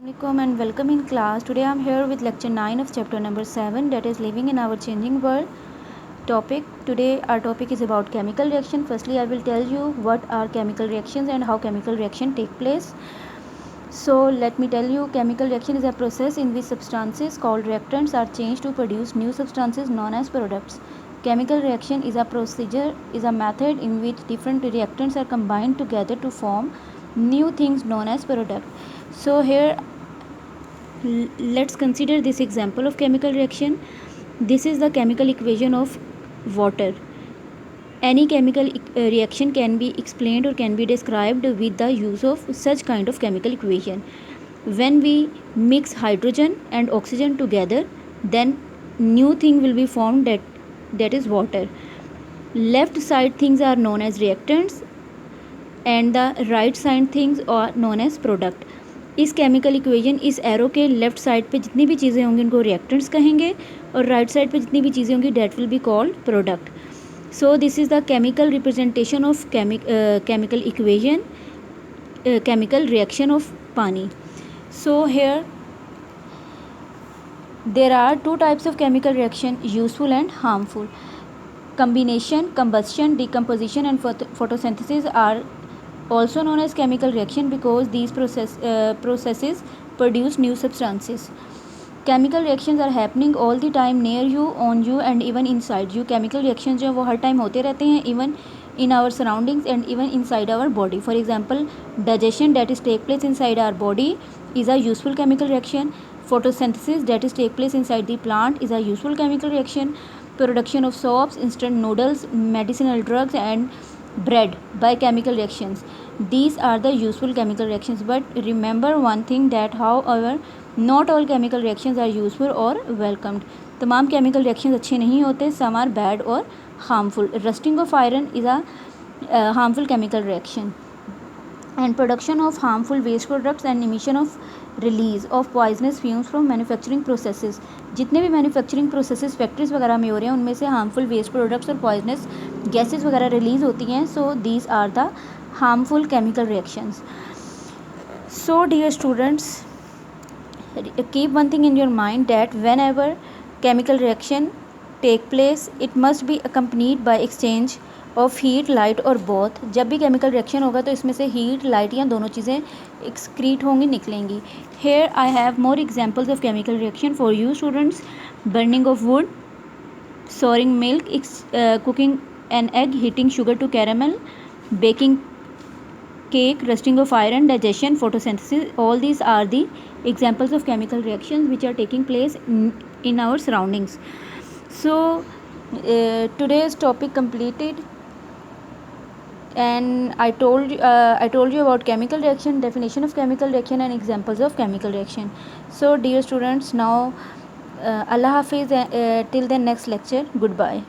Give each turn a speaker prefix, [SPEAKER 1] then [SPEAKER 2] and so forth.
[SPEAKER 1] Assalamualaikum and welcome in class. Today I am here with lecture 9 of chapter number 7, that is living in our changing world. Today our topic is about chemical reaction. Firstly I will tell you what are chemical reactions and how chemical reaction take place. So let me tell you, chemical reaction is a process in which substances called reactants are changed to produce new substances known as products. Chemical reaction is a method in which different reactants are combined together to form new things known as product. So here let's consider this example of chemical reaction. This is the chemical equation of water. Any chemical reaction can be explained or can be described with the use of such kind of chemical equation. When we mix hydrogen and oxygen together, then new thing will be formed, that is water. Left side things are known as reactants and the right side things are known as product. इस chemical equation, इस arrow के left side पे जितनी भी चीज़ें होंगी उनको reactants कहेंगे और राइट साइड पे जितनी भी चीज़ें होंगी that will be called product. So this is the chemical representation of chemical equation, chemical reaction of pani. So here there are two types of chemical reaction, useful and harmful. Combination, combustion, decomposition and photosynthesis are also known as chemical reaction because these processes produce new substances. Chemical reactions are happening all the time near you, on you and even inside you. Chemical reactions जो वो हर time होते रहते हैं, even in our surroundings and even inside our body. For example, digestion that is take place inside our body is a useful chemical reaction. Photosynthesis that is take place inside the plant is a useful chemical reaction. Production of soaps, instant noodles, medicinal drugs and bread by chemical reactions. These are the useful chemical reactions. But remember one thing, that however not all chemical reactions are useful or welcomed. तमाम chemical reactions अच्छे नहीं होते. Some are bad or harmful. Rusting of iron is a harmful chemical reaction. And production of harmful waste products and emission of release of poisonous fumes from manufacturing processes. जितने भी manufacturing processes factories वगैरह में हो रहे हैं उनमें से harmful waste products और पॉइजनस गैसेस वगैरह रिलीज होती हैं. So these are the harmful chemical reactions. So dear students, keep one thing in your mind, that whenever chemical reaction take place it must be accompanied by exchange of heat, light और both. जब भी chemical reaction होगा तो इसमें से heat, light या दोनों चीज़ें excrete होंगी, निकलेंगी. Here I have more examples of chemical reaction for you students. Burning of wood, souring milk, cooking an egg, heating sugar to caramel, baking cake, rusting of iron, digestion, photosynthesis. All these are the examples of chemical reactions which are taking place in our surroundings. So today's topic completed, and I told you about chemical reaction, definition of chemical reaction and examples of chemical reaction. So dear students, now Allah Hafiz, till the next lecture, goodbye.